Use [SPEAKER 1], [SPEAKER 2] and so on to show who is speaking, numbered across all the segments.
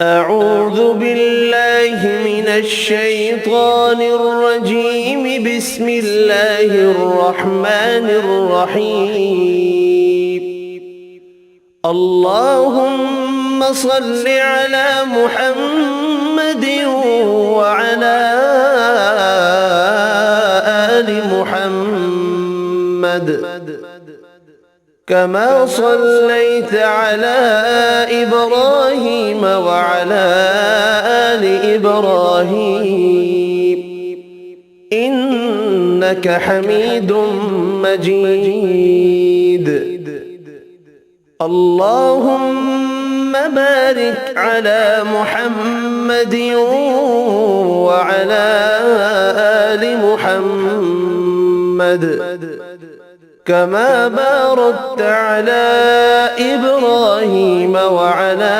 [SPEAKER 1] أعوذ بالله من الشيطان الرجيم. بسم الله الرحمن الرحيم. اللهم صل على محمد وعلى آل محمد كما صليت على إبراهيم وعلى آل إبراهيم إنك حميد مجيد. اللهم بارك على محمد وعلى آل محمد كما باركت على إبراهيم وعلى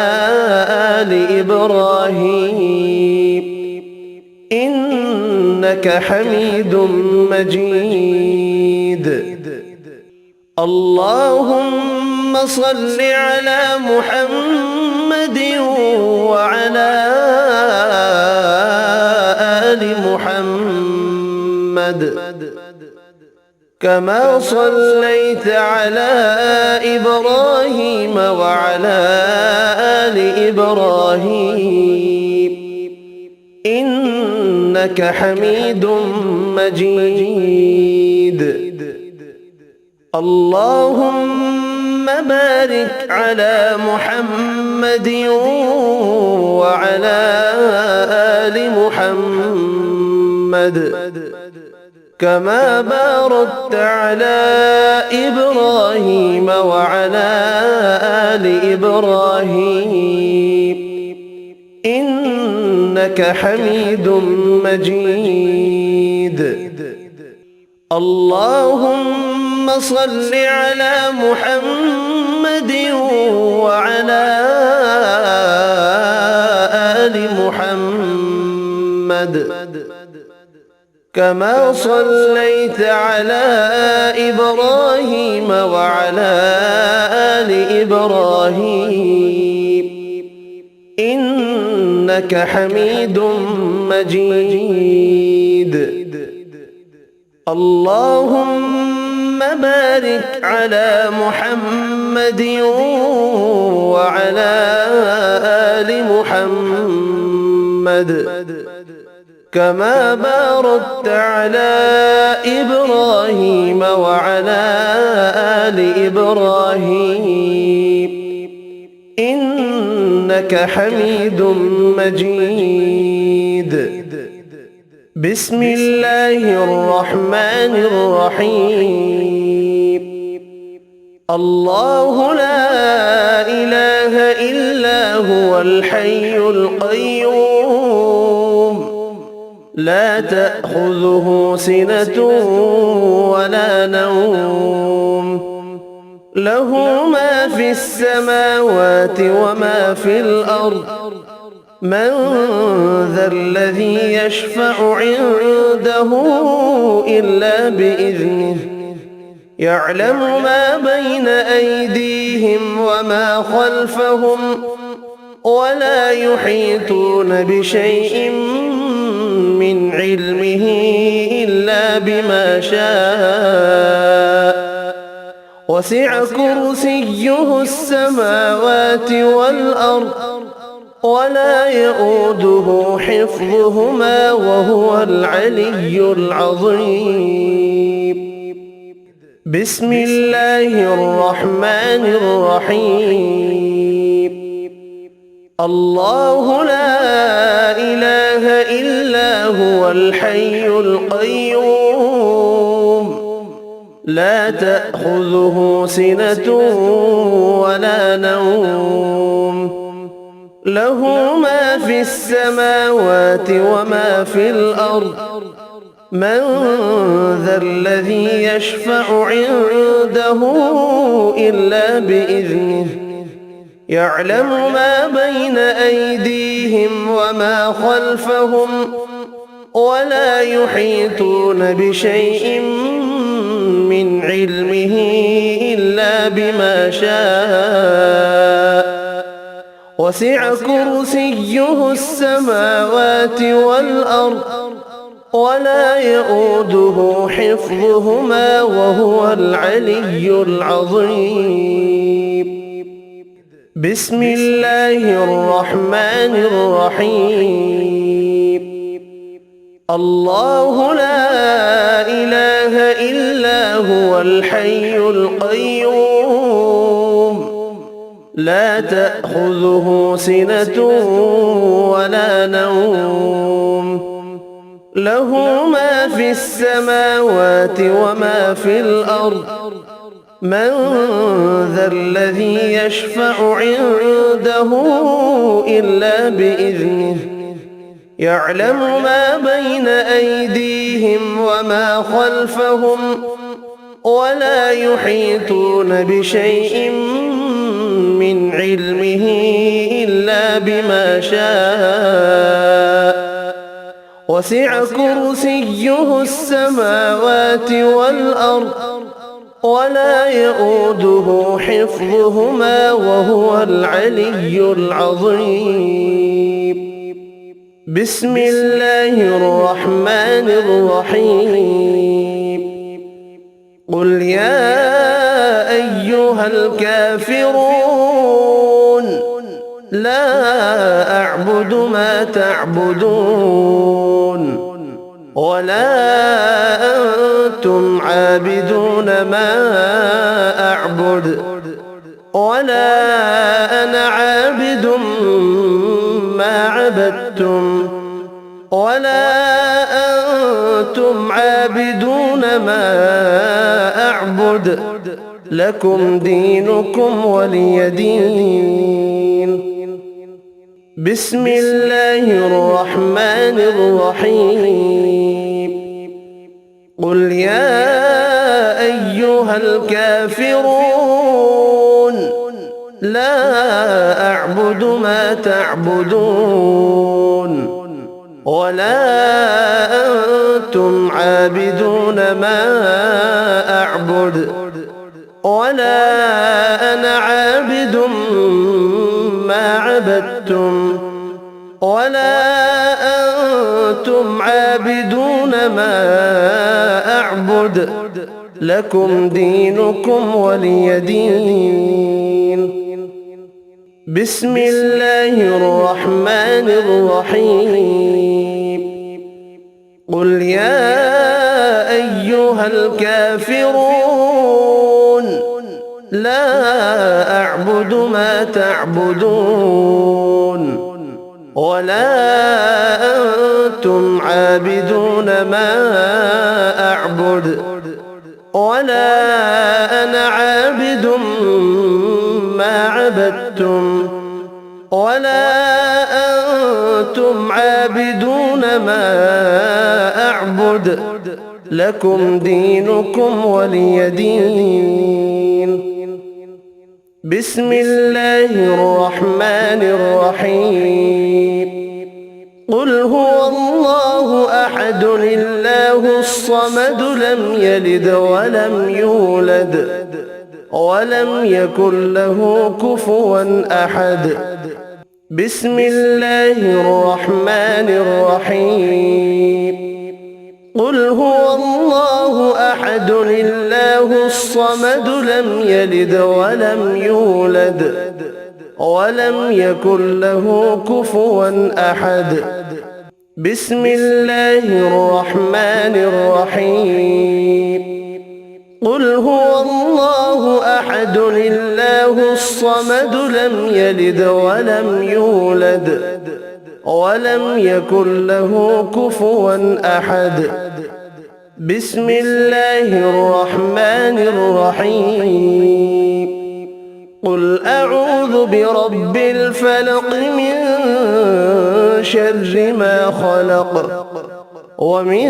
[SPEAKER 1] آل إبراهيم إنك حميد مجيد. اللهم صل على محمد وعلى آل محمد كما صليت على إبراهيم وعلى آل إبراهيم إنك حميد مجيد. اللهم بارك على محمد وعلى آل محمد كما باركت على إبراهيم وعلى آل إبراهيم إنك حميد مجيد. اللهم صل على محمد وعلى آل محمد كما صليت على إبراهيم وعلى آل إبراهيم إنك حميد مجيد. اللهم بارك على محمد وعلى آل محمد كما باركت على إبراهيم وعلى آل إبراهيم إنك حميد مجيد. بسم الله الرحمن الرحيم. الله لا إله إلا هو الحي القيوم لا تأخذه سنة ولا نوم له ما في السماوات وما في الأرض من ذا الذي يشفع عنده إلا بإذنه يعلم ما بين أيديهم وما خلفهم ولا يحيطون بشيء من علمه إلا بما شاء وسع كرسيه السماوات والأرض ولا يؤوده حفظهما وهو العلي العظيم. بسم الله الرحمن الرحيم. الله لا إله إلا هو الحي القيوم لا تأخذه سنة ولا نوم له ما في السماوات وما في الأرض من ذا الذي يشفع عنده إلا بإذنه يعلم ما بين أيديهم وما خلفهم ولا يحيطون بشيء من علمه إلا بما شاء وسع كرسيه السماوات والأرض ولا يؤوده حفظهما وهو العلي العظيم. بسم الله الرحمن الرحيم. الله لا إله إلا هو الحي القيوم لا تأخذه سنة ولا نوم له ما في السماوات وما في الأرض من ذا الذي يشفع عنده إلا بإذنه يعلم ما بين أيديهم وما خلفهم ولا يحيطون بشيء من علمه إلا بما شاء وسع كرسيه السماوات والأرض ولا يؤوده حفظهما وهو العلي العظيم. بسم الله الرحمن الرحيم. قل يا أيها الكافرون لا أعبد ما تعبدون ولا أنتم عابدون ما أعبد ولا أنا عابد ما عبدتم ولا أنتم عابدون ما أعبد لكم دينكم ولي دين. بسم الله الرحمن الرحيم. قل يا أيها الكافرون لا أعبد ما تعبدون ولا أنتم عابدون ما أعبد ولا أنا عابد ما عبدتم ولا أنتم عابدون ما أعبد لكم دينكم ولي دين. بسم الله الرحمن الرحيم. قل يا أيها الكافرون لا أعبد ما تعبدون ولا أنتم عابدون ما أعبد ولا أنا عابد ما عبدتم ولا أنتم عابدون ما أعبد لكم دينكم ولي دين. بسم الله الرحمن الرحيم. قل هو الله أحد الله الصمد لم يلد ولم يولد ولم يكن له كفوا أحد. بسم الله الرحمن الرحيم. قل هو الله أحد الله الصمد لم يلد ولم يولد ولم يكن له كفوا أحد. بسم الله الرحمن الرحيم. قل هو الله أحد الله الصمد لم يلد ولم يولد ولم يكن له كفوا أحد. بسم الله الرحمن الرحيم. قل أعوذ برب الفلق من شر ما خلق ومن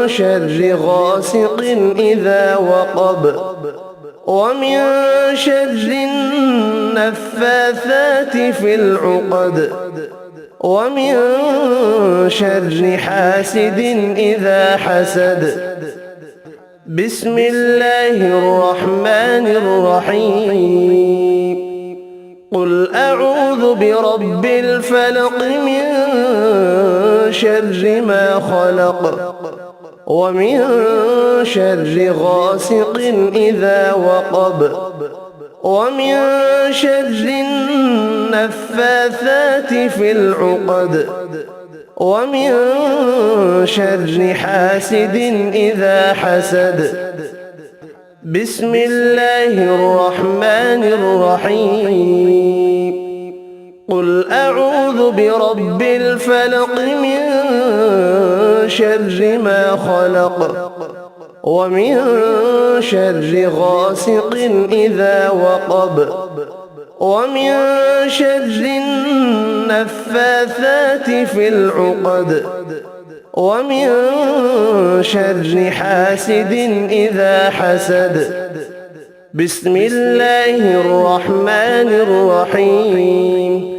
[SPEAKER 1] شر غاسق إذا وقب ومن شر النفاثات في العقد ومن شر حاسد إذا حسد. بسم الله الرحمن الرحيم. قل أعوذ برب الفلق من شر ما خلق ومن شر غاسق إذا وقب ومن شر النفاثات في العقد ومن شر حاسد إذا حسد بسم الله الرحمن الرحيم قل أعوذ برب الفلق من شر ما خلق ومن شر غاسق إذا وقب ومن شر النفاثات في العقد ومن شر حاسد إذا حسد بسم الله الرحمن الرحيم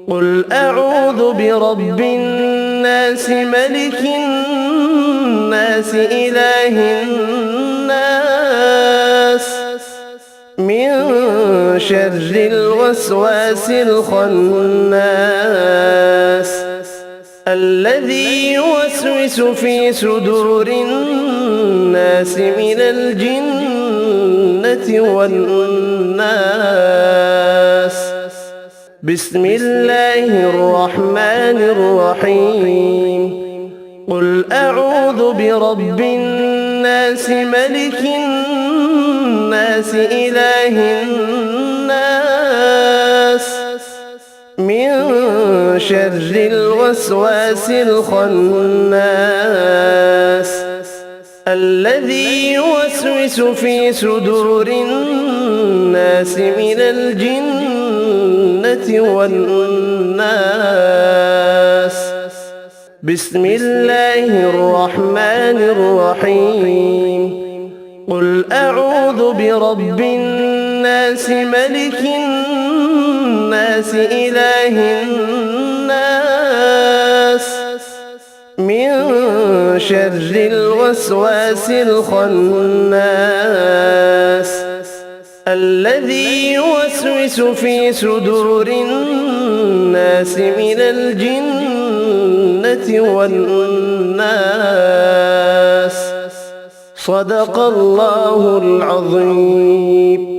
[SPEAKER 1] قل أعوذ برب الناس ملك الناس إله الناس من شر الوسواس الخناس الذي يوسوس في صدور الناس من الجنة والناس بسم الله الرحمن الرحيم قل أعوذ برب الناس ملك الناس إله الناس من شر الوسواس الخناس الذي يوسوس في صدور الناس من الجنة والناس بسم الله الرحمن الرحيم قل أعوذ برب الناس ملك الناس إله الناس من شر الوسواس الخناس الذي يوسوس في صدور الناس من الجنة والناس صدق الله العظيم.